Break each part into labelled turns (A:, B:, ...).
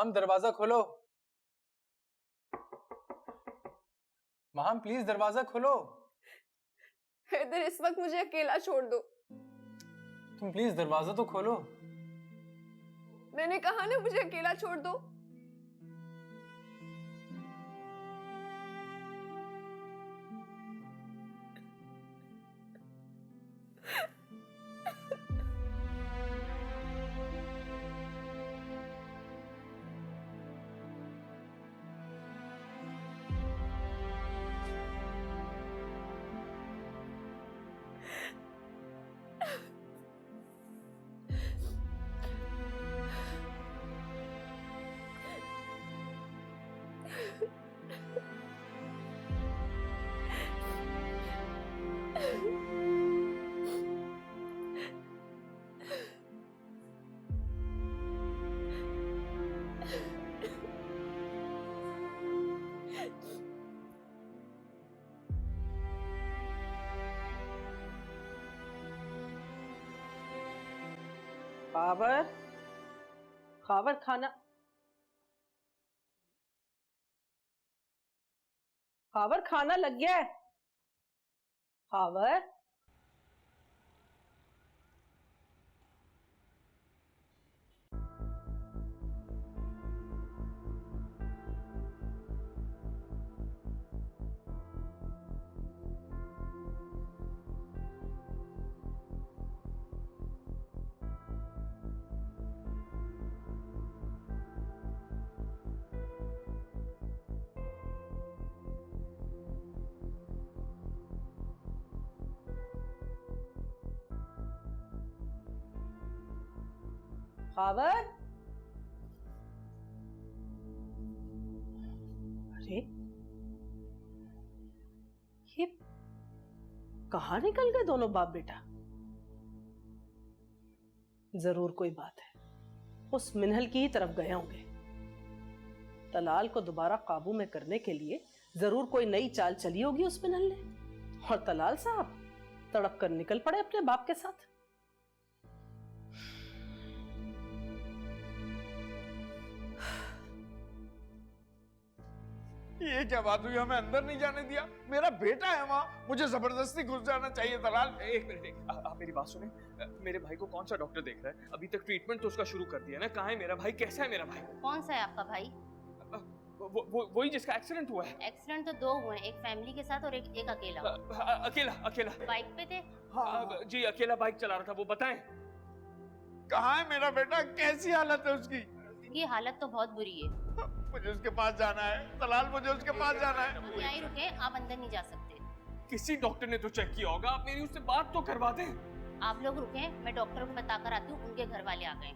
A: माहम दरवाजा खोलो। माहम प्लीज दरवाजा खोलो।
B: हैदर इस वक्त मुझे अकेला छोड़ दो।
A: तुम प्लीज दरवाजा तो खोलो।
B: मैंने कहा ना मुझे अकेला छोड़ दो।
C: खावर, खावर खाना, खावर खाना लग गया है। खावर, खावर। अरे ये कहाँ निकल गए दोनों बाप बेटा? जरूर कोई बात है, उस मिन्हल की ही तरफ गए होंगे। तलाल को दोबारा काबू में करने के लिए जरूर कोई नई चाल चली होगी उस मिन्हल ने, और तलाल साहब तड़प कर निकल पड़े अपने बाप के साथ।
D: ये क्या बात हुई? हमें अंदर नहीं जाने दिया। मेरा बेटा है वहाँ, मुझे जबरदस्ती घुस जाना चाहिए। दलाल
E: एक मिनट, आप मेरी बात सुने। मेरे भाई को कौन सा डॉक्टर देख रहा है? अभी तक ट्रीटमेंट तो उसका शुरू कर दिया ना। कहाँ है मेरा भाई? कैसा है मेरा भाई?
F: कौन सा है आपका भाई?
E: वही जिसका एक्सीडेंट हुआ है।
F: एक्सीडेंट तो दो हुए, एक फैमिली के साथ और एक अकेला।
E: अकेला अकेला
F: बाइक पे थे?
E: हाँ जी, अकेला बाइक चला रहा था। वो बताएं
D: कहाँ है मेरा बेटा? कैसी हालत है उसकी?
F: ये हालत तो बहुत बुरी है।
D: मुझे उसके पास जाना है तलाल, मुझे उसके पास जाना है।
F: आप यहाँ ही रुके, आप अंदर नहीं जा सकते।
E: किसी डॉक्टर ने तो चेक किया होगा। आप मेरी उससे बात तो करवा दें।
F: आप लोग रुके, मैं डॉक्टर को बताकर आती हूँ। उनके घर वाले आ गए।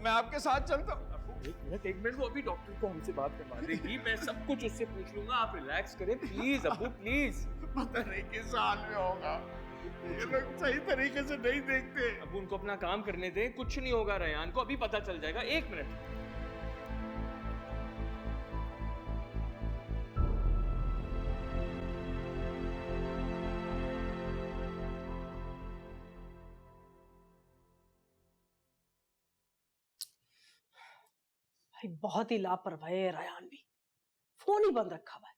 D: मैं आपके साथ चलता हूँ।
E: एक मिनट, वो अभी डॉक्टर को हमसे बात करवा देगी। मैं सब कुछ उससे पूछ लूंगा। आप रिलैक्स करें प्लीज अब्बू, प्लीज।
D: पता नहीं किस हाल में होगा, ये लोग सही तरीके से नहीं देखते।
E: अब उनको अपना काम करने दें। कुछ नहीं होगा, रेयान को अभी पता चल जाएगा। एक मिनट।
C: बहुत ही लापरवाह है रायान भी, फोन ही बंद रखा हुआ है।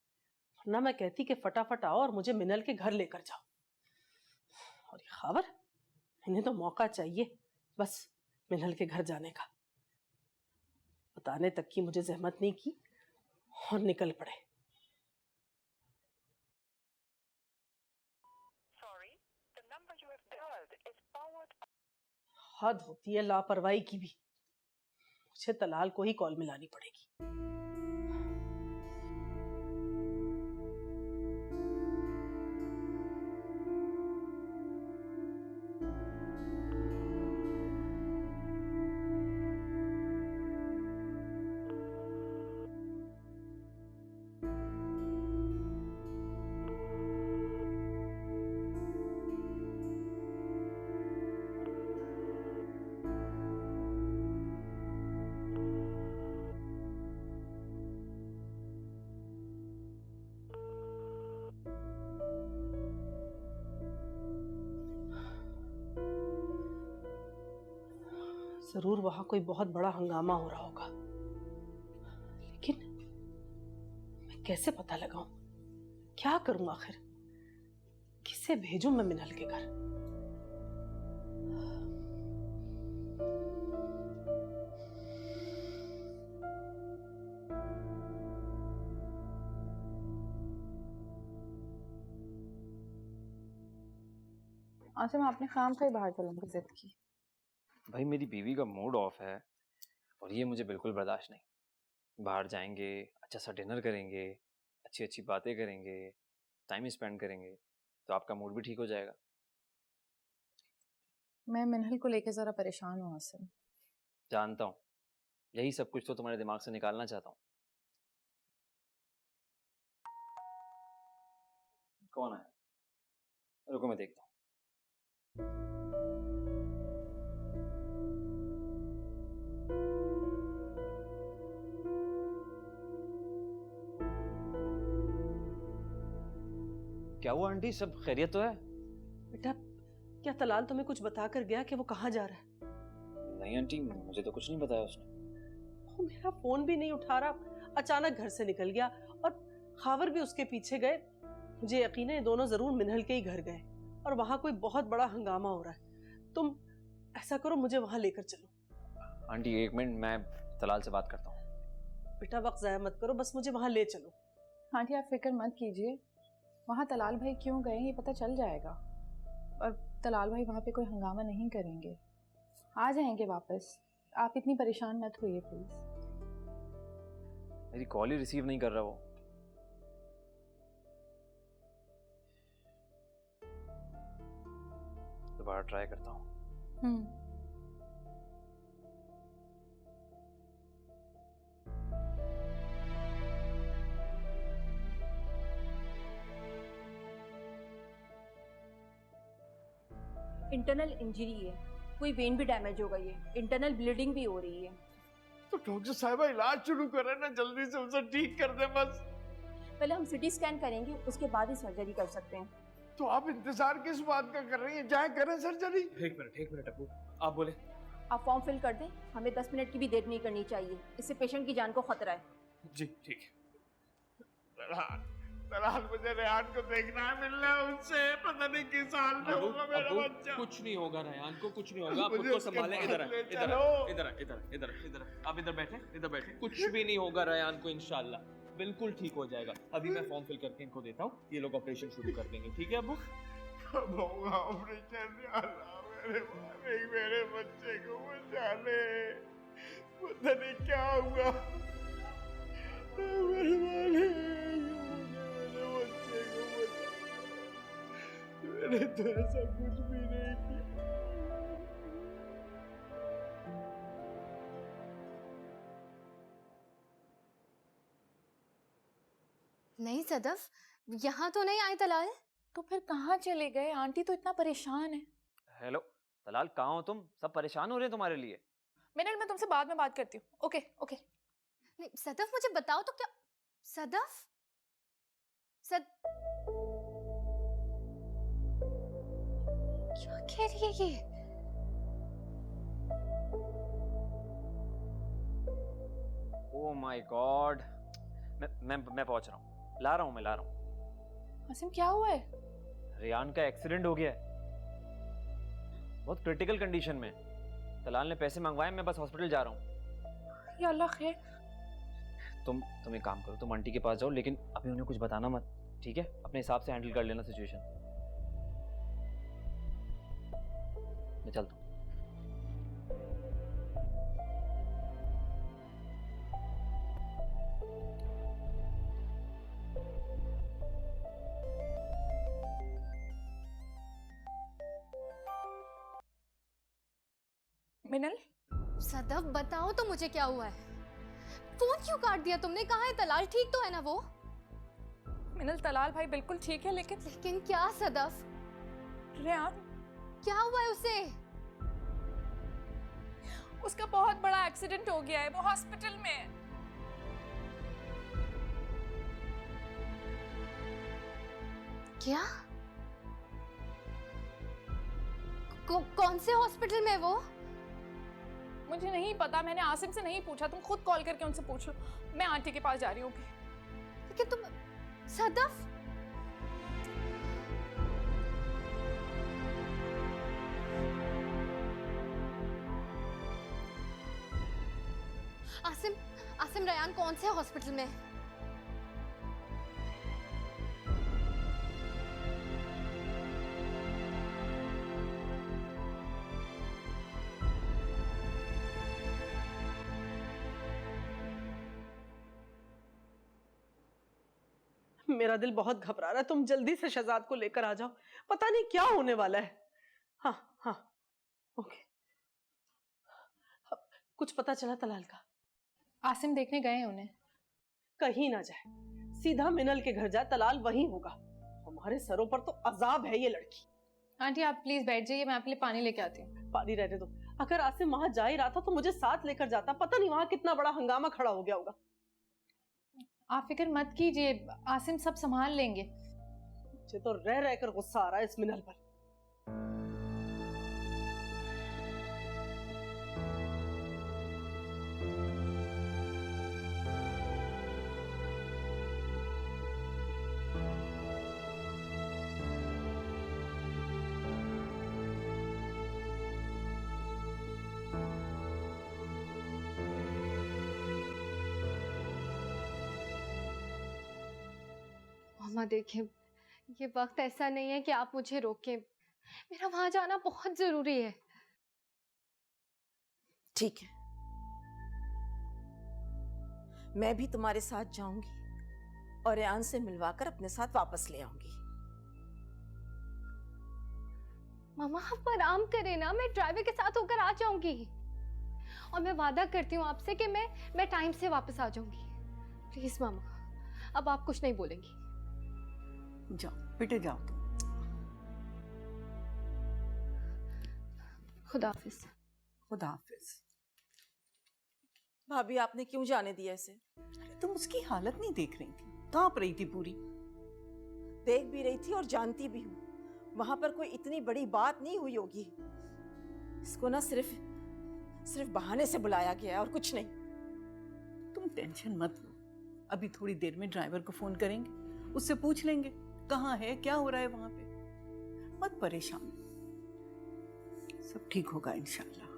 C: वरना मैं कहती कि फटाफट आओ और मुझे मिनल के घर लेकर जाओ। और ये खबर, इन्हें तो मौका चाहिए बस मिनल के घर जाने का। बताने तक की मुझे जहमत नहीं की और निकल पड़े। हद होती है लापरवाही की भी। मुझे तलाल को ही कॉल मिलानी पड़ेगी। जरूर वहां कोई बहुत बड़ा हंगामा हो रहा होगा। कैसे पता लगाऊं? क्या करूं आखिर? किसे भेजूं मैं मिनल के घर?
B: आसिम आपने खाम खा बाहर चलने की जिद की।
G: भाई मेरी बीवी का मूड ऑफ है और ये मुझे बिल्कुल बर्दाश्त नहीं। बाहर जाएंगे, अच्छा सा डिनर करेंगे, अच्छी अच्छी बातें करेंगे, टाइम स्पेंड करेंगे, तो आपका मूड भी ठीक हो जाएगा।
B: मैं मिनहल को लेकर जरा परेशान हूँ आसिम।
G: जानता हूँ, यही सब कुछ तो तुम्हारे दिमाग से निकालना चाहता हूँ। कौन है? रुको मैं देखता हूँ। क्या हुआ आंटी, सब खैरियत तो है?
C: बेटा, क्या तलाल तुम्हें कुछ बता कर गया कि वो कहाँ जा रहा है?
G: नहीं आंटी, मुझे तो कुछ नहीं बताया उसने।
C: वो मेरा फोन भी नहीं उठा रहा, अचानक घर से निकल गया और खावर भी उसके पीछे गए। मुझे यकीन है ये दोनों जरूर मिनहल के ही घर गए और वहां कोई बहुत बड़ा हंगामा हो रहा है। तुम ऐसा करो, मुझे वहां लेकर चलो।
G: आंटी एक मिनट, मैं तलाल से बात करता हूँ।
C: बेटा वक्त जाया मत करो, बस मुझे वहां ले चलो।
B: आंटी आप फिक्र मत कीजिए, वहाँ तलाल भाई क्यों गए ये पता चल जाएगा और तलाल भाई वहाँ पे कोई हंगामा नहीं करेंगे, आ जाएंगे वापस। आप इतनी परेशान मत होइए प्लीज।
G: मेरी कॉल ही रिसीव नहीं कर रहा वो। दोबारा ट्राई करता हूँ।
H: इंटरनल इंजरी है, कोई वेन भी डैमेज हो गई है, इंटरनल ब्लीडिंग भी हो रही है।
D: तो डॉक्टर साहिबा इलाज शुरू करें ना, जल्दी से उसे ठीक कर दे बस।
H: पहले हम सिटी स्कैन करेंगे, उसके बाद ही सर्जरी कर सकते हैं।
D: तो आप इंतजार किस बात का कर रही हैं? जाए करें सर्जरी।
E: एक मिनट अब्बू, आप बोले।
H: आप फॉर्म फिल कर दें, हमें 10 मिनट की भी देर नहीं करनी चाहिए, इससे पेशेंट की जान को खतरा है।
E: जी ठीक है।
D: तलाल मुझे रेहान को देखना है, मिलना है उससे। पता नहीं किस हाल में होगा मेरा बच्चा।
E: कुछ नहीं होगा रेहान को, कुछ नहीं होगा। आप
D: मुझे
E: खुद को
D: उसके
E: संभालें।
D: पास
E: इधर
D: ले
E: इधर
D: चलो।
E: इधर इधर आप इधर बैठे। कुछ भी नहीं होगा रेहान को, इंशाल्लाह बिल्कुल ठीक हो जाएगा। अभी मैं फॉर्म फिल करके इनको देता हूँ, ये लोग ऑपरेशन शुरू कर देंगे। ठीक है अब्बू?
D: ऑपरेशन मेरे बच्चे को बचा ले, पता नहीं क्या हुआ मेरे बच्चे को बचा। मैंने तो ऐसा कुछ भी नहीं किया।
B: नहीं सदफ, यहाँ तो नहीं आए तलाल। तो फिर कहाँ चले गए? आंटी तो इतना परेशान है।
G: हेलो तलाल, कहाँ हो तुम? सब परेशान हो रहे हैं तुम्हारे लिए।
B: मिनल मैं तुमसे बाद में बात करती हूँ। Okay okay.
I: नहीं सदफ, मुझे बताओ तो क्या। सदफ क्या कह रही है ये?
G: ओह माय गॉड, मैं पहुंच रहा हूँ, ला रहा हूँ।
B: आसिम क्या हुआ है?
G: रेहान का एक्सीडेंट हो गया है, बहुत क्रिटिकल कंडीशन में। तलाल ने पैसे मंगवाए, मैं बस हॉस्पिटल जा रहा हूँ।
B: या अल्लाह खैर।
G: तुम एक काम करो, तुम आंटी के पास जाओ, लेकिन अभी उन्हें कुछ बताना मत, ठीक है? अपने हिसाब से हैंडल कर लेना सिचुएशन। मैं चलता हूँ।
B: मिनल
I: सदफ बताओ तो मुझे क्या हुआ है? फोन क्यों काट दिया तुमने? कहाँ है तलाल? ठीक तो है ना वो?
B: मिनल तलाल भाई बिल्कुल ठीक है,
I: लेकिन क्या सदफ?
B: रेहान
I: क्या हुआ है उसे?
B: उसका बहुत बड़ा एक्सीडेंट हो गया है, वो हॉस्पिटल में है।
I: क्या? कौन से हॉस्पिटल में वो?
B: मुझे नहीं पता, मैंने आसिम से नहीं पूछा, तुम खुद कॉल करके उनसे पूछ लो। मैं आंटी के पास जा रही हूँ।
I: कि तुम सदफ आसिम आसिम रयान कौन से हॉस्पिटल में है?
C: मेरा दिल बहुत घबरा रहा है, तुम जल्दी से शहजाद को लेकर आ जाओ, पता नहीं क्या होने वाला है। हाँ हाँ ओके। कुछ पता चला तलाल का?
B: आसिम देखने गए हैं उन्हें।
C: कहीं ना जाए, सीधा मिनल के घर जाए, तलाल वहीं होगा। हमारे सरों पर तो अजाब है ये लड़की।
B: आंटी आप प्लीज बैठ जाइए, मैं आपके लिए पानी लेके आती हूँ।
C: पानी रहने दो। अगर आसिम वहां जा ही रहा था तो मुझे साथ लेकर जाता, पता नहीं वहां कितना बड़ा हंगामा खड़ा हो गया होगा।
B: आप फिक्र मत कीजिए, आसिम सब संभाल लेंगे।
C: मुझे तो रह रहकर गुस्सा आ रहा है इस मिनल पर।
I: मामा देखिए, ये वक्त ऐसा नहीं है कि आप मुझे रोकें। मेरा वहां जाना बहुत जरूरी है।
J: ठीक है, मैं भी तुम्हारे साथ जाऊंगी और रेयान से मिलवाकर अपने साथ वापस ले आऊंगी।
I: मामा आप आराम करें ना, मैं ड्राइवर के साथ होकर आ जाऊंगी और मैं वादा करती हूँ आपसे कि मैं टाइम से वापस आ जाऊंगी। प्लीज मामा, अब आप कुछ नहीं बोलेंगी।
J: जाओ बेटे जाओ तुम।
I: खुदा हाफिज।
J: खुदा हाफिज। भाभी आपने क्यों जाने दिया इसे?
K: अरे तुम उसकी हालत नहीं देख रही थी, कांप रही थी पूरी।
J: देख भी रही थी और जानती भी हूँ, वहां पर कोई इतनी बड़ी बात नहीं हुई होगी। इसको ना सिर्फ बहाने से बुलाया गया और कुछ नहीं।
K: तुम टेंशन मत लो, अभी थोड़ी देर में ड्राइवर को फोन करेंगे, उससे पूछ लेंगे कहाँ है, क्या हो रहा है वहां पे। मत परेशान, सब ठीक होगा इंशाल्लाह।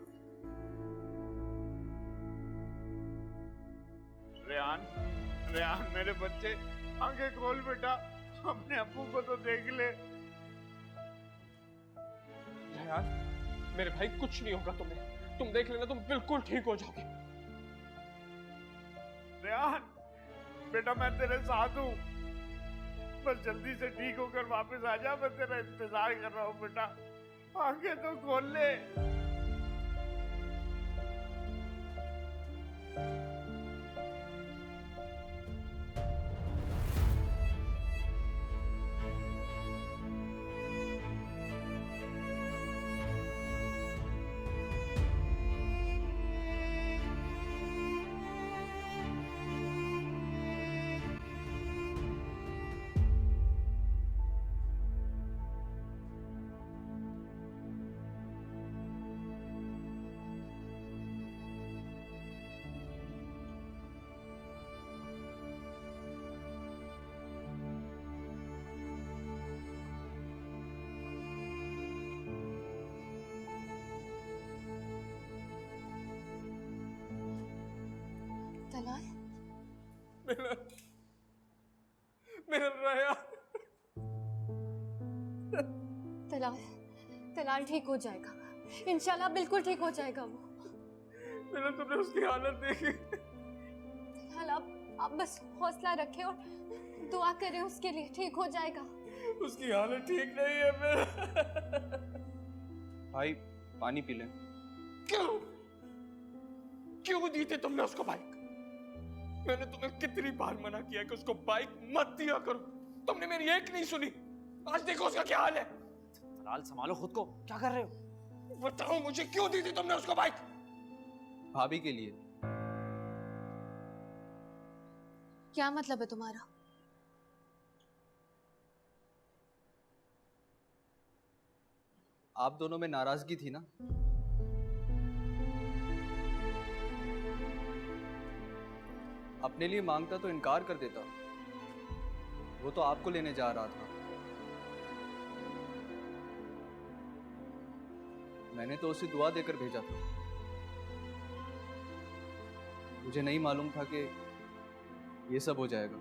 D: रेयान मेरे बच्चे, आंखें खोल बेटा, अपने अब्बू को तो देख ले।
E: रेयान मेरे भाई, कुछ नहीं होगा तुम्हें, तुम देख लेना, तुम बिल्कुल ठीक हो जाओगे।
D: रेयान बेटा, मैं तेरे साथ हूँ, बस जल्दी से ठीक होकर वापस आ जा, मैं तेरा इंतजार कर रहा हूँ बेटा, आंखें तो खोल ले।
I: तलाल,
E: मेरा रेयान।
I: तलाल ठीक हो जाएगा, इंशाल्लाह बिल्कुल ठीक हो जाएगा वो।
E: मैंने तुमने उसकी हालत देखी।
I: तलाल आप बस हौसला रखें और दुआ करें उसके लिए, ठीक हो जाएगा।
E: उसकी हालत ठीक नहीं है मेरा। भाई पानी पी ले। क्यों दी थी तुमने उसको बाइक? मैंने तुम्हें कितनी बार मना किया कि उसको बाइक मत दिया करो, तुमने मेरी एक नहीं सुनी। आज देखो उसका क्या हाल है।
G: तलाल संभालो खुद को, क्या कर रहे हो?
E: बताओ मुझे, क्यों दी थी तुमने उसको बाइक?
A: भाभी के लिए।
I: क्या मतलब है तुम्हारा?
A: आप दोनों में नाराजगी थी ना? अपने लिए मांगता तो इनकार कर देता, वो तो आपको लेने जा रहा था। मैंने तो उसे दुआ देकर भेजा था। मुझे नहीं मालूम था कि ये सब हो जाएगा।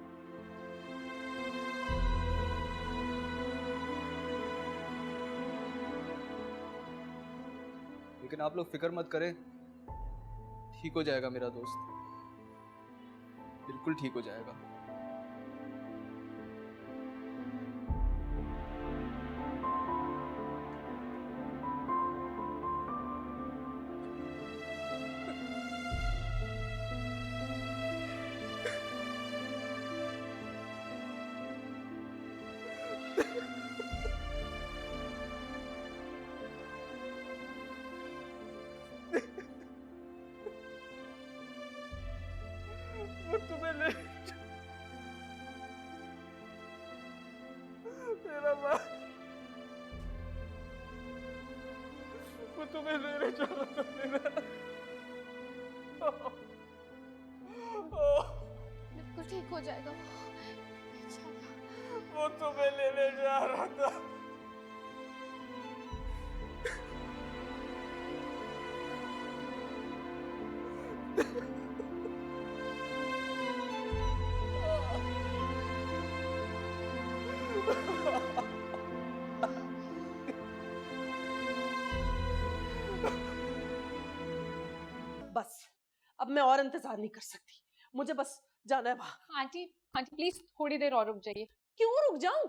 A: लेकिन आप लोग फिक्र मत करें, ठीक हो जाएगा मेरा दोस्त, बिल्कुल ठीक हो जाएगा।
D: वो तुम्हें ले मेरा माँ, वो तुम्हें लेने जा रहा था मेरा।
I: बिल्कुल ठीक हो जाएगा इंशाल्लाह।
D: वो तुम्हें लेने जा रहा था।
C: बस अब मैं और इंतजार नहीं कर सकती, मुझे बस जाना है वहां।
B: आंटी आंटी प्लीज थोड़ी देर और रुक जाइए।
C: क्यों रुक जाऊं?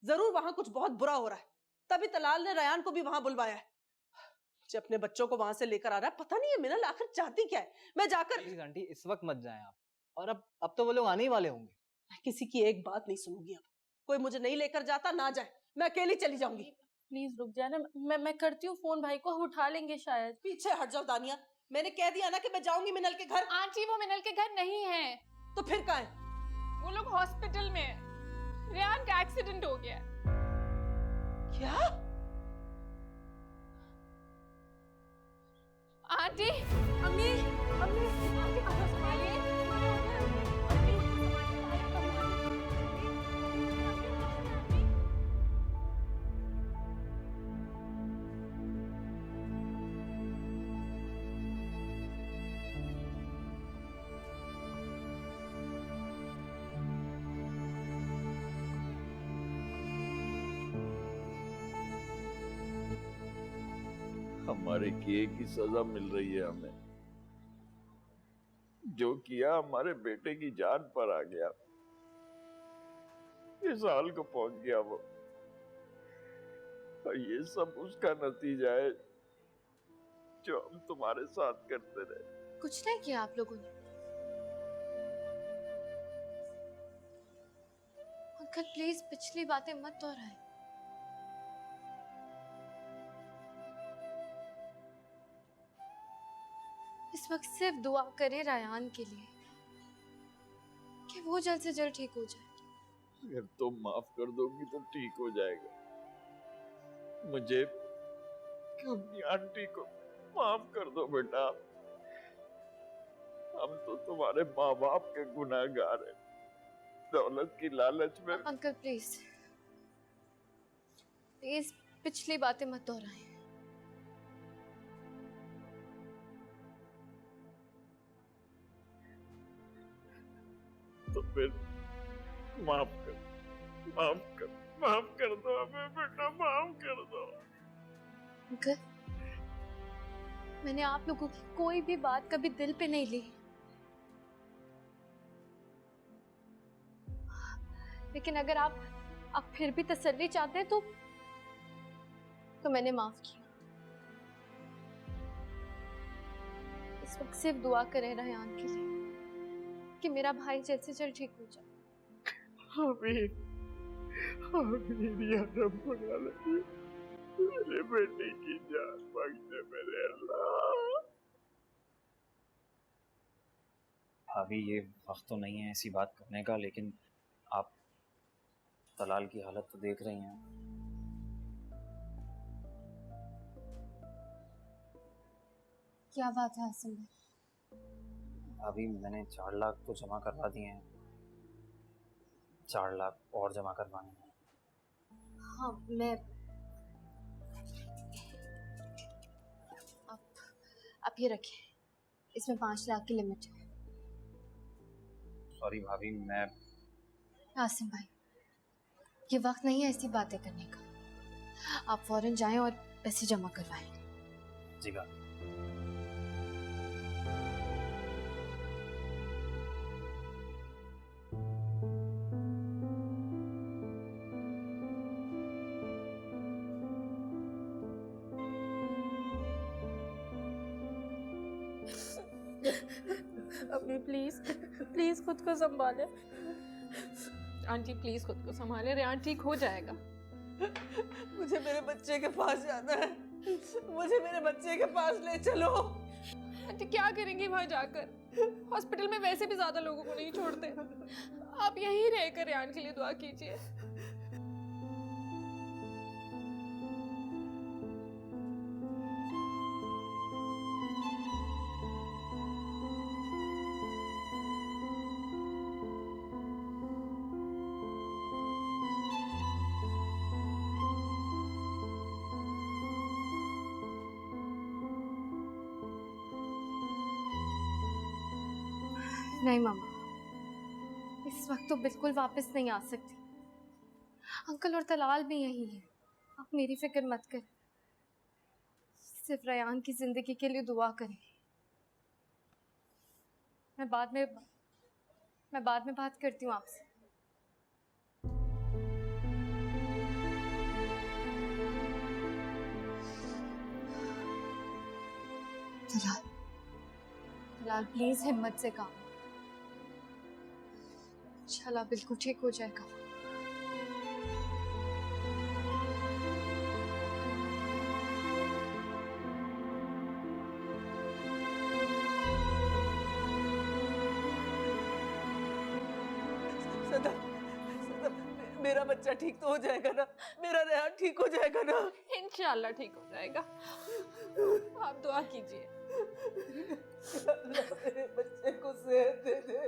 C: जरूर वहां कुछ बहुत बुरा हो रहा है, तभी तलाल ने रयान को भी वहां बुलवाया है। मुझे अपने बच्चों को वहां से लेकर आ रहा है। पता नहीं है मिनल आखिर चाहती क्या है। मैं जाकर
L: प्लीज आंटी इस वक्त मत जाएं आप, और अब तो वो लोग आने ही वाले होंगे।
C: मैं किसी की एक बात नहीं सुनूंगी। अब कोई मुझे नहीं लेकर जाता ना जाए, मैं अकेली चली जाऊंगी।
B: प्लीज रुक जाए ना, मैं करती हूँ फोन, भाई को उठा लेंगे शायद।
C: पीछे हट जाओ दानिया, मैंने कह दिया ना कि मैं जाऊंगी मिनल के घर।
B: आंटी वो मिनल के घर नहीं है।
C: तो फिर कहाँ है?
B: वो लोग हॉस्पिटल में है, रेहान का एक्सीडेंट हो गया है।
C: क्या?
B: आंटी अम्मी अम्मी आंटी को संभालिए।
D: हमारे किए की सजा मिल रही है हमें। जो किया हमारे बेटे की जान पर आ गया, इस हाल को पहुंच गया वो। और ये सब उसका नतीजा है जो हम तुम्हारे साथ करते रहे।
I: कुछ नहीं किया आप लोगों ने। अंकल प्लीज पिछली बातें मत दोहराएं। इस वक्त सिर्फ दुआ करें रायान के लिए कि वो जल्द से जल्द ठीक हो जाए।
D: अगर तुम माफ कर दोगी तो ठीक हो जाएगा। मुझे अपनी आंटी को माफ कर दो बेटा। हम तो तुम्हारे माँ बाप के गुनाहगार हैं। दौलत की लालच में।
I: अंकल प्लीज प्लीज पिछली बातें मत दोहराएं।
D: तो फिर माफ कर दो हमें बेटा, माफ कर दो।
I: अंकल मैंने आप लोगों की कोई भी बात कभी दिल पे नहीं ली, लेकिन अगर आप फिर भी तसल्ली चाहते हैं तो मैंने माफ किया। इस वक्त सिर्फ दुआ करें रयान के लिए कि मेरा भाई जल्द से जल्द ठीक हो जाए।
D: आमीन या रब्बुल आलमीन। मेरे बेटे की जान बख्शे मेरे अल्लाह।
G: भाभी ये वक्त तो नहीं है ऐसी बात करने का, लेकिन आप तलाल की हालत तो देख रही हैं।
I: क्या बात है हासिम भाई?
G: अभी मैंने 4 लाख तो जमा करवा दिए हैं। 4 लाख और जमा करवाने हैं।
I: हाँ मैं आप ये रखिए, इसमें 5 लाख की लिमिट है।
G: सॉरी भाभी, मैं
I: आसिम भाई, ये वक्त नहीं है ऐसी बातें करने का। आप फौरन जाएं और पैसे जमा करवाएं।
G: जी भाभी।
B: अभी प्लीज प्लीज खुद को संभाले। आंटी प्लीज खुद को संभाले, रेहान ठीक हो जाएगा।
J: मुझे मेरे बच्चे के पास जाना है, मुझे मेरे बच्चे के पास ले चलो।
B: आंटी क्या करेंगी वहां जाकर? हॉस्पिटल में वैसे भी ज्यादा लोगों को नहीं छोड़ते। आप यहीं रहकर रेहान के लिए दुआ कीजिए।
I: नहीं मामा, इस वक्त तो बिल्कुल वापस नहीं आ सकती। अंकल और तलाल भी यही है, आप मेरी फिक्र मत करें। सिर्फ रेहान की जिंदगी के लिए दुआ करें। मैं बाद में बात करती हूँ आपसे। तलाल प्लीज हिम्मत से काम, इंशाल्लाह बिल्कुल ठीक हो जाएगा।
J: सदा, मेरा बच्चा ठीक तो हो जाएगा ना? मेरा रेहान ठीक हो जाएगा ना?
B: इंशाल्लाह ठीक हो जाएगा, आप दुआ कीजिए।
J: अल्लाह मेरे बच्चे को सेहत दे दे,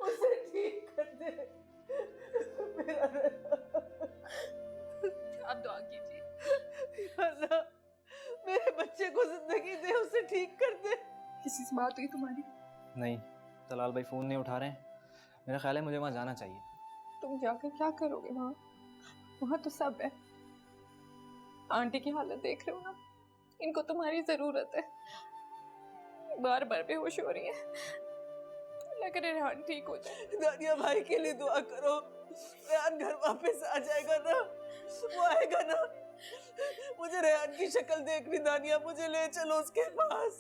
J: उसे ठीक कर दे। मेरा
B: आप दुआ कीजिए।
J: अल्लाह मेरे बच्चे को जिंदगी दे, उसे ठीक कर दे।
B: किसी से बात हुई तुम्हारी?
L: नहीं, तलाल भाई फ़ोन नहीं उठा रहे हैं। मेरा ख्याल है मुझे वहाँ जाना चाहिए।
B: तुम जाकर क्या करोगे वहाँ? वहाँ तो सब है। आंटी की हालत देख रहे हो ना, इनको तुम्हारी जरूरत है। बार बार बेहोश हो रही है। लग रहा है रेहान ठीक हो जाए।
J: दानिया भाई के लिए दुआ करो, रेहान घर वापस आ जाएगा ना? वो आएगा ना? मुझे रेहान की शक्ल देखनी दानिया, मुझे ले चलो उसके पास।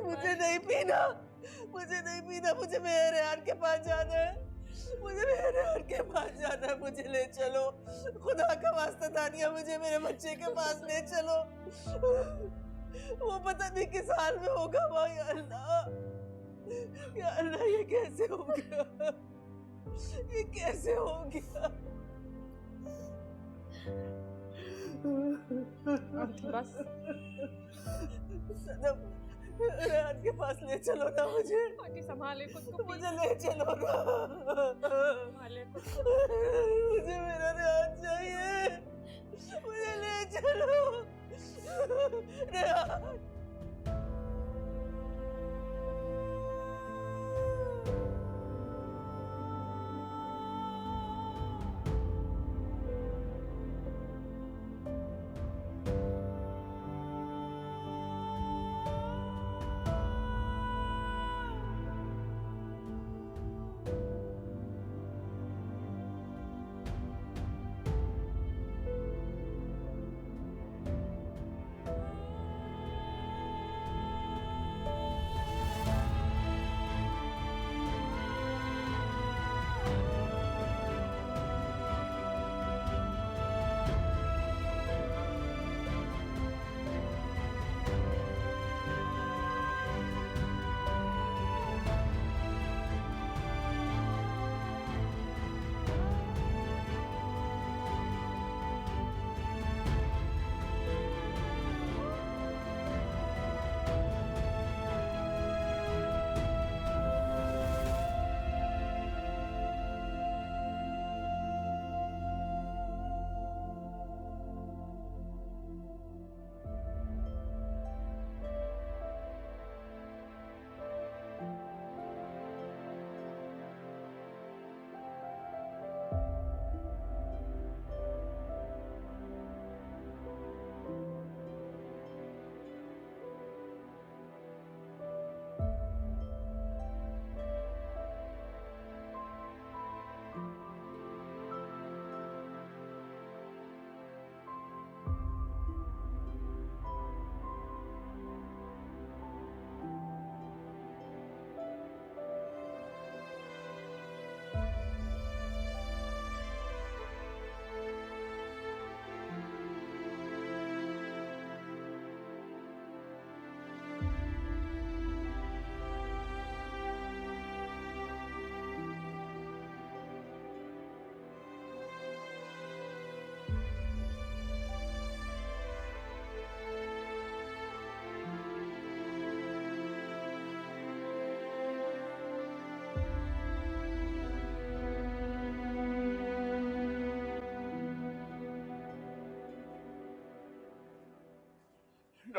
J: मुझे नहीं पीना, मुझे नहीं पीना, मुझे मेरे रेहान के पास जाना है, मुझे मेरे रेहान के पास जाना है, मुझे ले चलो। खुदा का वास्ता दानिया, मुझे मेरे बच्चे के पास ले चलो। वो पता नहीं किस हाल में होगा वहाँ। या अल्लाह, या अल्लाह, ये कैसे हो गया? ये कैसे हो गया?
B: बस
J: सनम, रेहान के पास ले चलो ना मुझे।
B: आंटी संभाले खुद को,
J: मुझे ले चलो ना।
B: संभाले खुद को।
J: मुझे मेरा रेहान चाहिए, मुझे ले चलो। रेहान,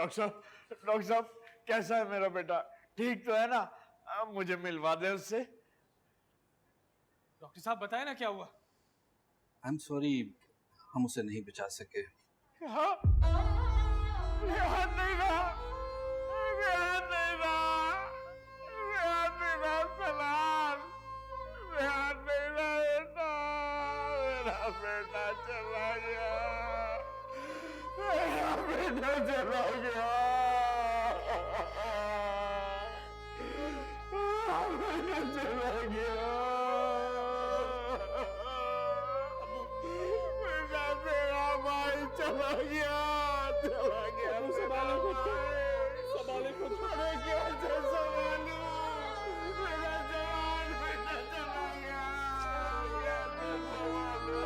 D: डॉक्टर साहब कैसा है मेरा बेटा? ठीक तो है ना? मुझे मिलवा दे उससे।
A: डॉक्टर साहब बताए ना क्या हुआ?
M: आई एम सॉरी, हम उसे नहीं बचा सके।
D: हाँ? ध्यान नहीं रहा, ध्यान नहीं रहा, ध्यान नहीं रहा सलाल, ध्यान नहीं रहा बेटा, मेरा बेटा चला गया, मेरा बेटा चला गया, मेरा चला गया, बेटा मेरा भाई चला गया, चला गया, संभालो खुद को, संभालो खुद को, अरे कैसे संभालूं, मेरा जवान बेटा चला गया, कैसे संभालूं,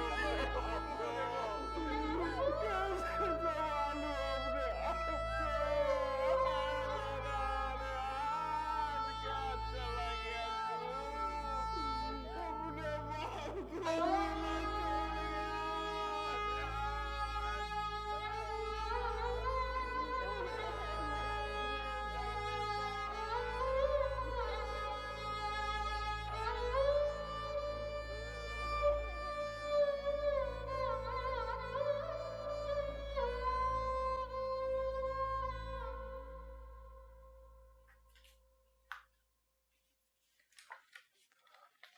D: कैसे संभालूं अपने आप को, क्या चला गया अपने बाप को।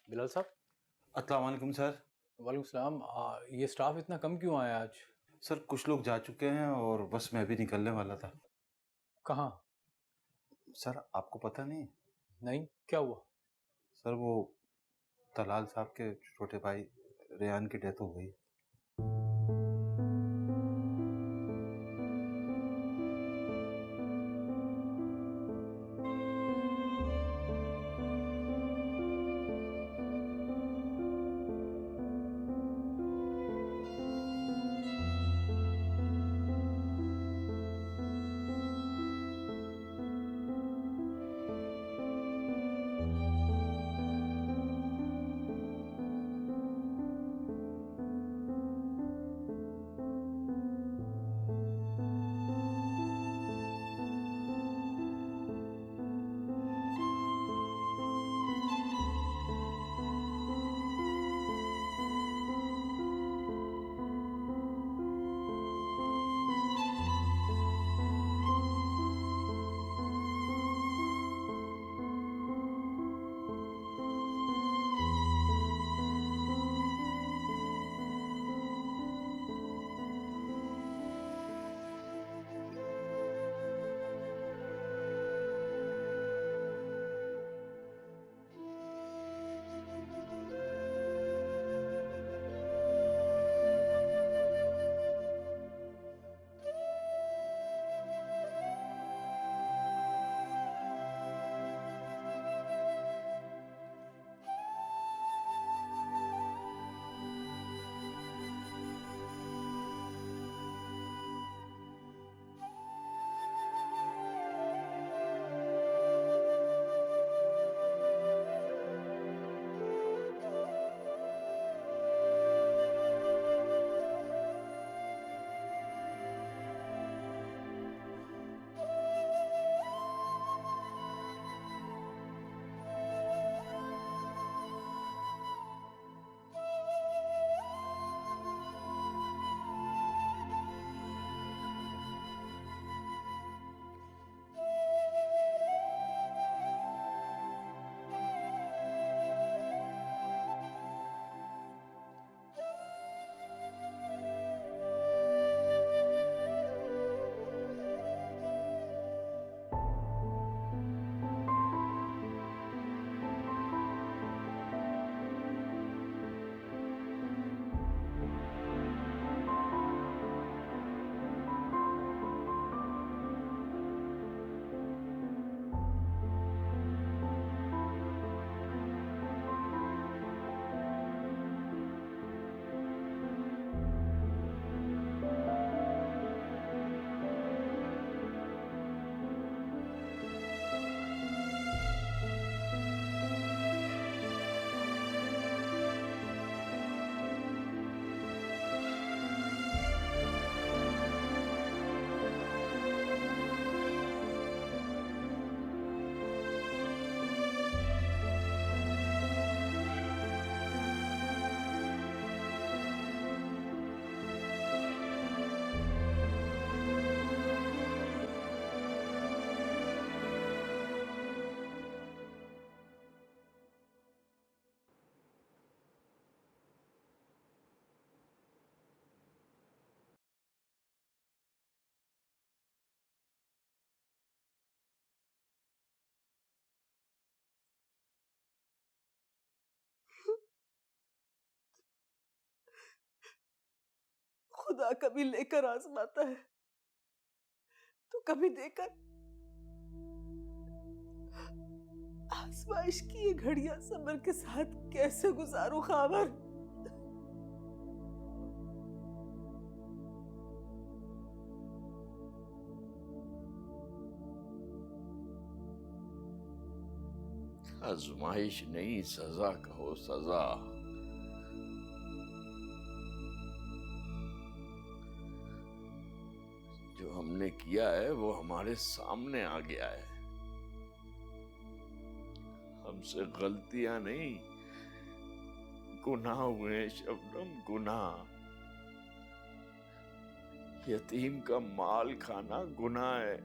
N: बिलाल साहब।
O: अस्सलाम वालेकुम सर।
N: वालेकुम सलाम। ये स्टाफ इतना कम क्यों आया आज?
O: सर कुछ लोग जा चुके हैं और बस मैं भी निकलने वाला था।
N: कहाँ?
O: सर आपको पता नहीं?
N: नहीं, क्या हुआ?
O: सर वो तलाल साहब के छोटे भाई रेहान की डेथ हो गई।
J: खुदा कभी लेकर आजमाता है तो कभी देकर। आजमाइश की ये घड़ियां सब्र के साथ कैसे गुजारूं खावर?
D: आजमाइश नहीं, सजा कहो, सजा। जो हमने किया है वो हमारे सामने आ गया है। हमसे गलतियां नहीं, गुनाह हुए शबनम, गुनाह। यतीम का माल खाना गुनाह है।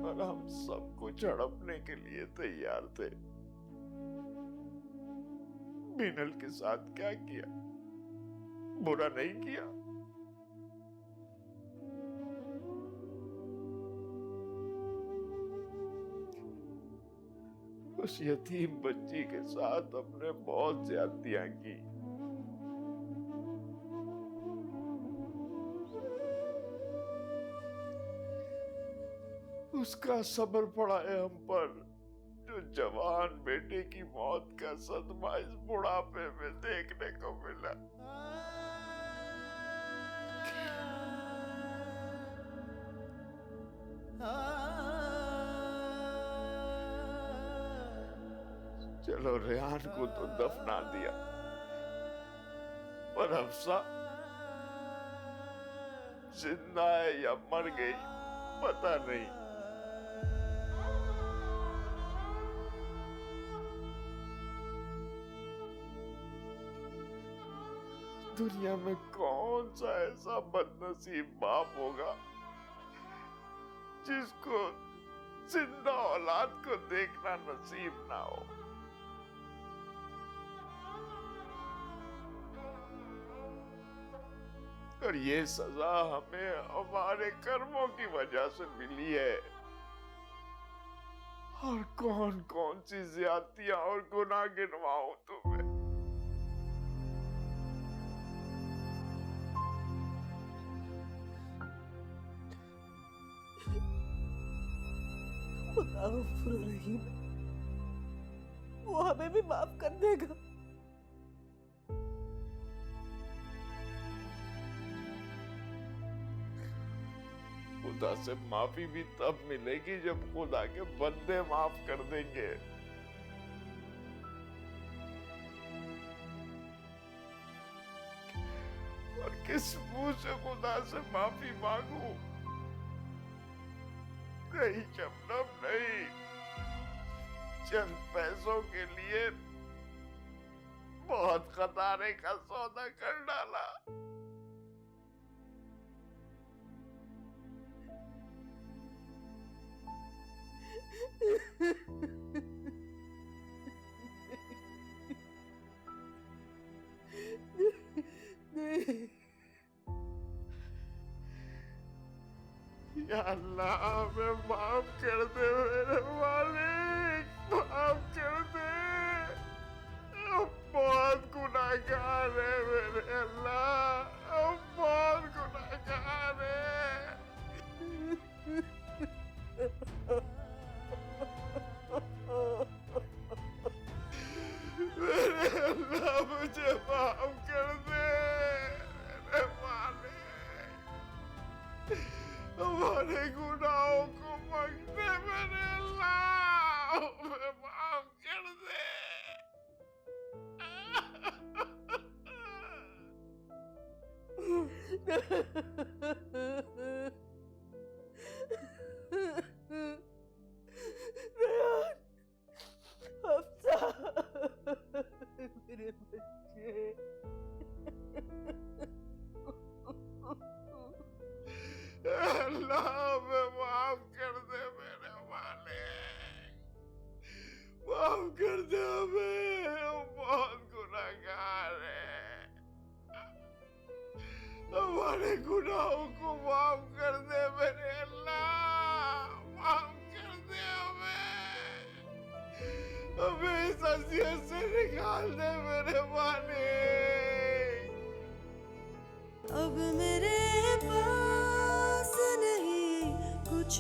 D: और हम सब कुछ हड़पने के लिए तैयार थे। मीनल के साथ क्या किया? बुरा नहीं किया। उस यतीम बच्ची के साथ हमने बहुत ज्यादतियां की। उसका सब्र पड़ा है हम पर। जो जवान बेटे की मौत का सदमा इस बुढ़ापे में देखने को मिला। चलो रेहान को तो दफना दिया, पर हफ्सा जिंदा है या मर गई पता नहीं। दुनिया में कौन सा ऐसा बदनसीब बाप होगा जिसको जिंदा औलाद को देखना नसीब ना हो। और ये सजा हमें हमारे कर्मों की वजह से मिली है। और कौन कौन सी ज्यादतियां और गुनाह गिनवाऊं तुम्हें।
J: खुदा गफूर रहीम है, वो हमें भी माफ कर देगा।
D: खुदा से माफी भी तब मिलेगी जब खुदा के बंदे माफ कर देंगे। और किस मुंह से खुदा से माफी मांगू? नहीं शबनम, नहीं। चंद पैसों के लिए बहुत खतारे का सौदा कर डाला।
J: नहीं।
D: या अल्लाह, हमें माफ कर दे मेरे मालिक, माफ कर दे। हम बहुत गुनाहगार है मेरे अल्लाह, हम बहुत गुनाहगार है। मेरे अल्लाह, मुझे माफ कर दे मेरे मालिक। हमारे गुनाहों को बख्श दे मेरे अल्लाह, हमें माफ कर दे।
J: रेहान, हफ्सा, मेरे बच्चे।
D: अल्लाह, हमें माफ कर दे मेरे मालिक, माफ कर दे हमें, हम बहुत गुनाहगार हैं। हमारे गुनाहों को माफ कर दे मेरे अल्लाह, माफ कर दे हमें। हमें इस असियत से निकाल दे मेरे मालिक।
J: अब मेरे पास नहीं कुछ